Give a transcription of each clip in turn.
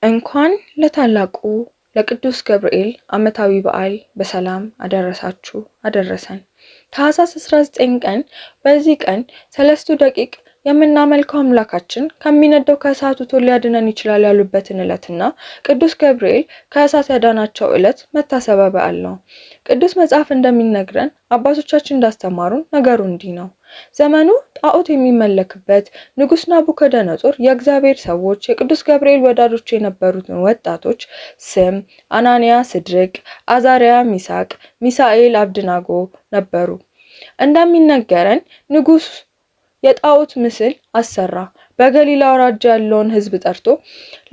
እንኳን ለታላቁ ለቅዱስ ገብርኤል ዓመታዊ በዓል በሰላም አደረሳችሁ አደረሰን። ታኅሳስ 19 ቀን በዚህ ቀን ሰለስቱ ደቂቅ የምናመልከው አምላካችን ከሚነደው ከእሳቱ ቶሎ ሊያድነን ይችላል ያሉበትን ዕለትና ቅዱስ ገብርኤል ከእሳት ያዳናቸው ዕለት መታሰቢያ በዓል ነው። ቅዱስ መጽሐፍ እንደሚነግረን አባቶቻችን እንዳስተማሩን ነገሩ እንዲህ ነው። ዘመኑ ጣዖት የሚመለክበት ንጉሥ ናቡከደነጾር የእግዚአብሔር ሰዎች የቅዱስ ገብርኤል ወዳጆች የነበሩትን ወጣቶች ስም አናንያ ስድርቅ፣ አዛርያ ሚሳቅ፣ ሚሳኤል አብድናጎ ነበሩ። እንደሚነገረን ንጉሥ የጣዖት ምስል አሰራ። በገሊላ አውራጃ ያለውን ሕዝብ ጠርቶ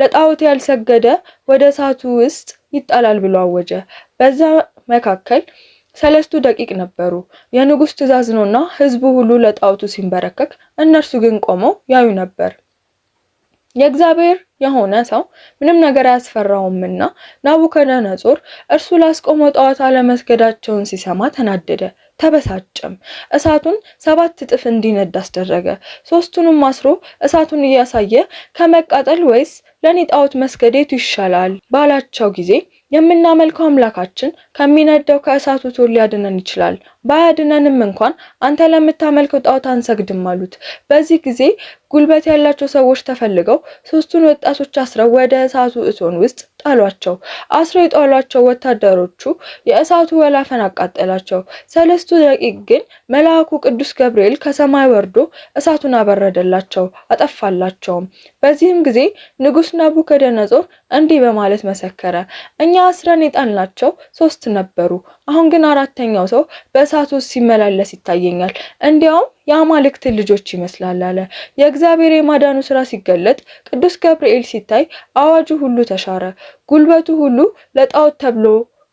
ለጣዖት ያልሰገደ ወደ እሳቱ ውስጥ ይጣላል ብሎ አወጀ። በዛ መካከል ሰለስቱ ደቂቅ ነበሩ። የንጉሥ ትእዛዝ ነውና ሕዝቡ ሁሉ ለጣዖቱ ሲንበረከክ፣ እነርሱ ግን ቆመው ያዩ ነበር። የእግዚአብሔር የሆነ ሰው ምንም ነገር አያስፈራውምና ናቡከደነጾር እርሱ ላስቆመው ጣዖት አለመስገዳቸውን ሲሰማ ተናደደ፣ ተበሳጨም። እሳቱን 7 እጥፍ እንዲነድ አስደረገ። ሦስቱንም አስሮ እሳቱን እያሳየ ከመቃጠል ወይስ ለኔ ጣዖት መስገድ የቱ ይሻላል ባላቸው ጊዜ የምናመልከው አምላካችን ከሚነደው ከእሳቱ ቶሎ ሊያድነን ይችላል፣ ባያድነንም እንኳን አንተ ለምታመልከው ጣዖት አንሰግድም አሉት። በዚህ ጊዜ ጉልበት ያላቸው ሰዎች ተፈልገው 3ቱን ወጣቶች አስረው ወደ እሳቱ እቶን ውስጥ ጣሏቸው። አስረው የጣሏቸው ወታደሮቹ የእሳቱ ወላፈን አቃጠላቸው። ሰለስቱ ደቂቅ ግን መልአኩ ቅዱስ ገብርኤል ከሰማይ ወርዶ እሳቱን አበረደላቸው፣ አጠፋላቸውም። በዚህም ጊዜ ንጉሥ ናቡከደነጾር እንዲህ በማለት መሰከረ፣ እኛ አስረን የጣልናቸው 3 ነበሩ፣ አሁን ግን 4ኛው ሰው በእሳቱ ውስጥ ሲመላለስ ይታየኛል፣ እንዲያውም የአማልክት ልጆች ይመስላል አለ። የእግዚአብሔር የማዳኑ ስራ ሲገለጥ ቅዱስ ገብርኤል ሲታይ አዋጁ ሁሉ ተሻረ። ጉልበቱ ሁሉ ለጣዖት ተብሎ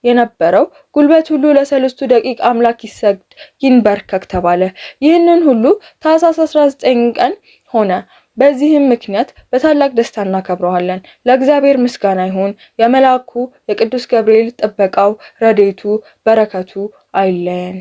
የነበረው ጉልበት ሁሉ ለሰለስቱ ደቂቅ አምላክ ይሰግድ ይንበርከክ ተባለ። ይህንን ሁሉ ታኅሳስ 19 ቀን ሆነ። በዚህም ምክንያት በታላቅ ደስታ እናከብረዋለን። ለእግዚአብሔር ምስጋና ይሁን። የመልአኩ የቅዱስ ገብርኤል ጥበቃው ረድኤቱ በረከቱ አይለየን።